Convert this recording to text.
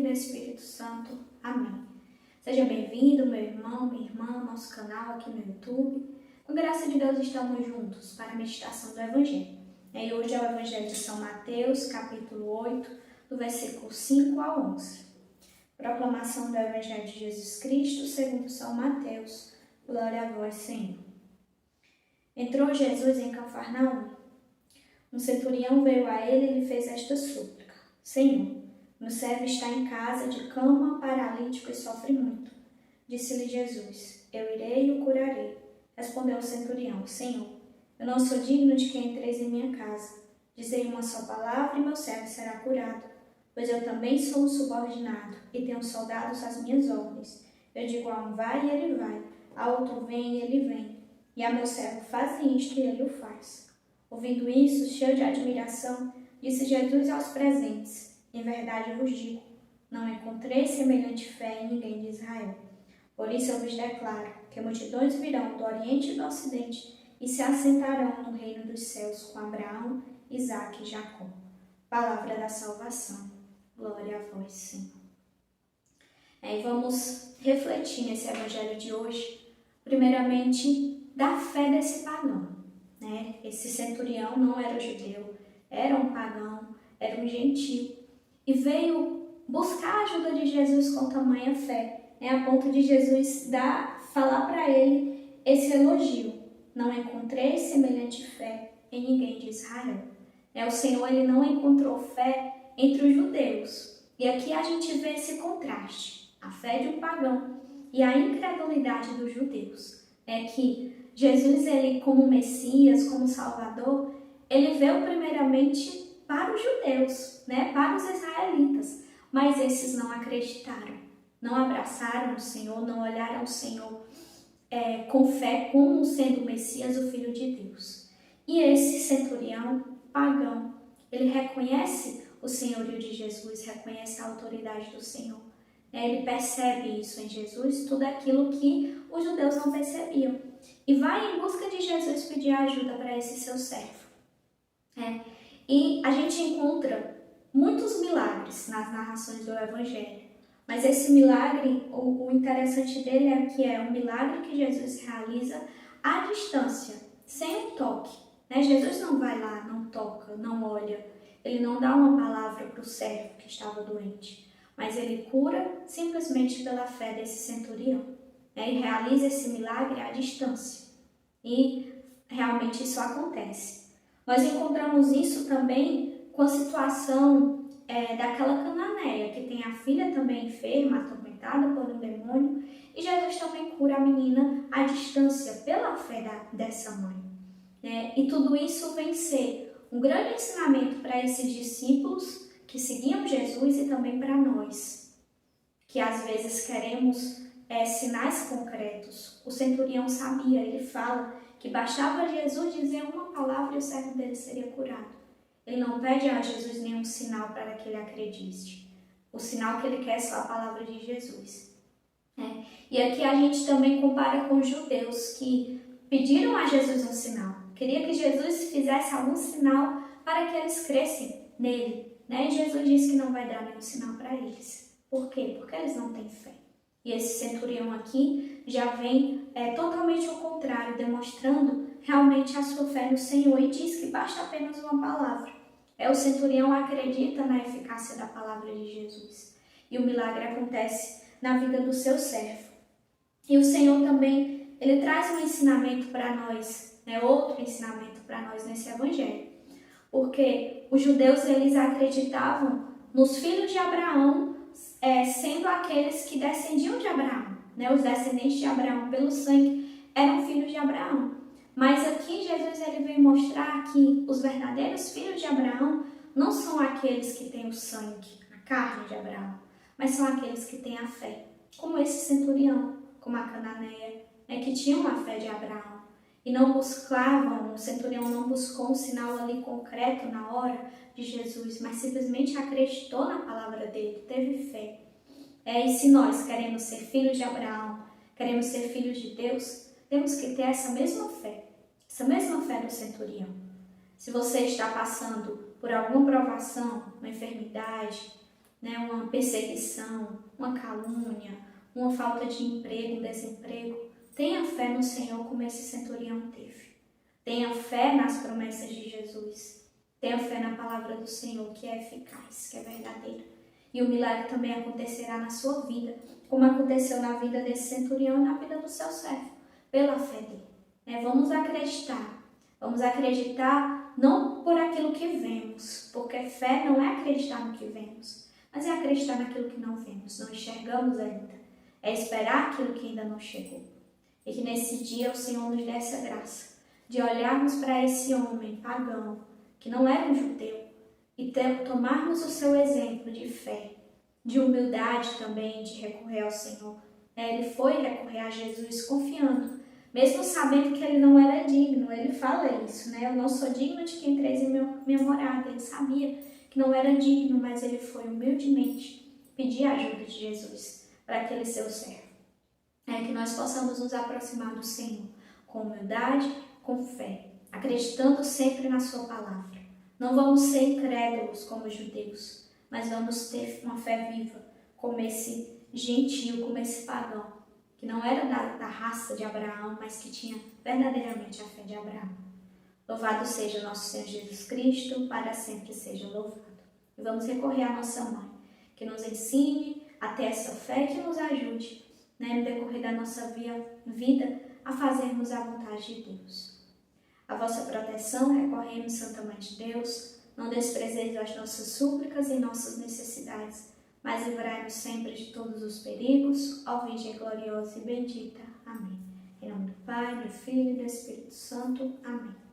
do Espírito Santo. Amém. Seja bem-vindo, meu irmão, minha irmã, ao nosso canal aqui no YouTube. Com graça de Deus, estamos juntos para a meditação do Evangelho. E hoje é o Evangelho de São Mateus, capítulo 8, do versículo 5 a 11. Proclamação do Evangelho de Jesus Cristo, segundo São Mateus. Glória a vós, Senhor. Entrou Jesus em Cafarnaum. Um centurião veio a ele e lhe fez esta súplica: Senhor, meu servo está em casa de cama, paralítico e sofre muito. Disse-lhe Jesus: Eu irei e o curarei. Respondeu o centurião: Senhor, eu não sou digno de que entreis em minha casa. Dizei uma só palavra e meu servo será curado, pois eu também sou um subordinado e tenho soldados às minhas ordens. Eu digo a um vai e ele vai, a outro vem e ele vem, e a meu servo faz isto e ele o faz. Ouvindo isso, cheio de admiração, disse Jesus aos presentes: Em verdade eu vos digo, não encontrei semelhante fé em ninguém de Israel. Por isso eu vos declaro que multidões virão do Oriente e do Ocidente e se assentarão no reino dos céus com Abraão, Isaque e Jacó. Palavra da salvação. Glória a vós, Senhor. E vamos refletir nesse evangelho de hoje, primeiramente, da fé desse pagão. Esse centurião não era judeu, era um pagão, era um gentio, e veio buscar a ajuda de Jesus com tamanha fé, a ponto de Jesus falar para ele esse elogio: não encontrei semelhante fé em ninguém de Israel. O Senhor, ele não encontrou fé entre os judeus, e aqui a gente vê esse contraste, a fé de um pagão e a incredulidade dos judeus. Que Jesus, ele como Messias, como Salvador, ele veio primeiramente para os judeus, para os israelitas, mas esses não acreditaram, não abraçaram o Senhor, não olharam o Senhor com fé como sendo o Messias, o Filho de Deus. E esse centurião pagão, ele reconhece o senhorio de Jesus, reconhece a autoridade do Senhor. Ele percebe isso em Jesus, tudo aquilo que os judeus não percebiam. E vai em busca de Jesus pedir ajuda para esse seu servo. E a gente encontra muitos milagres nas narrações do Evangelho. Mas esse milagre, o interessante dele é que é um milagre que Jesus realiza à distância, sem um toque. Jesus não vai lá, não toca, não olha. Ele não dá uma palavra para o servo que estava doente. Mas ele cura simplesmente pela fé desse centurião. E realiza esse milagre à distância. E realmente isso acontece. Nós encontramos isso também com a situação daquela cananeia, que tem a filha também enferma, atormentada por um demônio. E Jesus também cura a menina à distância pela fé dessa mãe. E tudo isso vem ser um grande ensinamento para esses discípulos que seguiam Jesus e também para nós, que às vezes queremos sinais concretos. O centurião sabia, ele fala que bastava Jesus dizer uma palavra e o servo dele seria curado. Ele não pede a Jesus nenhum sinal para que ele acredite. O sinal que ele quer é só a palavra de Jesus. E aqui a gente também compara com os judeus que pediram a Jesus um sinal. Queria que Jesus fizesse algum sinal para que eles crescem nele. E Jesus disse que não vai dar nenhum sinal para eles. Por quê? Porque eles não têm fé. E esse centurião aqui já vem totalmente ao contrário, demonstrando realmente a sua fé no Senhor e diz que basta apenas uma palavra. O centurião acredita na eficácia da palavra de Jesus. E o milagre acontece na vida do seu servo. E o Senhor também, ele traz um ensinamento para nós, outro ensinamento para nós nesse evangelho. Porque os judeus, eles acreditavam nos filhos de Abraão, sendo aqueles que descendiam de Abraão. Os descendentes de Abraão pelo sangue eram filhos de Abraão. Mas aqui Jesus, ele vem mostrar que os verdadeiros filhos de Abraão não são aqueles que têm o sangue, a carne de Abraão, mas são aqueles que têm a fé, como esse centurião, como a cananeia, que tinham a fé de Abraão. E não buscavam, o centurião não buscou um sinal ali concreto na hora de Jesus, mas simplesmente acreditou na palavra dele, teve fé. E se nós queremos ser filhos de Abraão, queremos ser filhos de Deus, temos que ter essa mesma fé do centurião. Se você está passando por alguma provação, uma enfermidade, né, uma perseguição, uma calúnia, uma falta de emprego, um desemprego, tenha fé no Senhor como esse centurião teve. Tenha fé nas promessas de Jesus. Tenha fé na palavra do Senhor, que é eficaz, que é verdadeira. E o milagre também acontecerá na sua vida, como aconteceu na vida desse centurião e na vida do seu servo, pela fé dele. Vamos acreditar não por aquilo que vemos, porque fé não é acreditar no que vemos, mas é acreditar naquilo que não vemos, não enxergamos ainda. É esperar aquilo que ainda não chegou. E que nesse dia o Senhor nos dê essa graça de olharmos para esse homem pagão, que não era um judeu, e tomarmos o seu exemplo de fé, de humildade também, de recorrer ao Senhor. Ele foi recorrer a Jesus confiando, mesmo sabendo que ele não era digno. Ele fala isso, né? Eu não sou digno de que entreis em minha morada. Ele sabia que não era digno, mas ele foi humildemente pedir a ajuda de Jesus para aquele seu servo. Que nós possamos nos aproximar do Senhor com humildade, com fé, acreditando sempre na sua palavra. Não vamos ser incrédulos como os judeus, mas vamos ter uma fé viva como esse gentio, como esse pagão, que não era da raça de Abraão, mas que tinha verdadeiramente a fé de Abraão. Louvado seja nosso Senhor Jesus Cristo, para sempre seja louvado. E vamos recorrer à nossa mãe, que nos ensine a ter essa fé, que nos ajude, no decorrer da nossa vida, a fazermos a vontade de Deus. A vossa proteção recorremos, Santa Mãe de Deus, não desprezeis as nossas súplicas e nossas necessidades, mas livrai-nos sempre de todos os perigos, ó Virgem gloriosa e bendita. Amém. Em nome do Pai, do Filho e do Espírito Santo. Amém.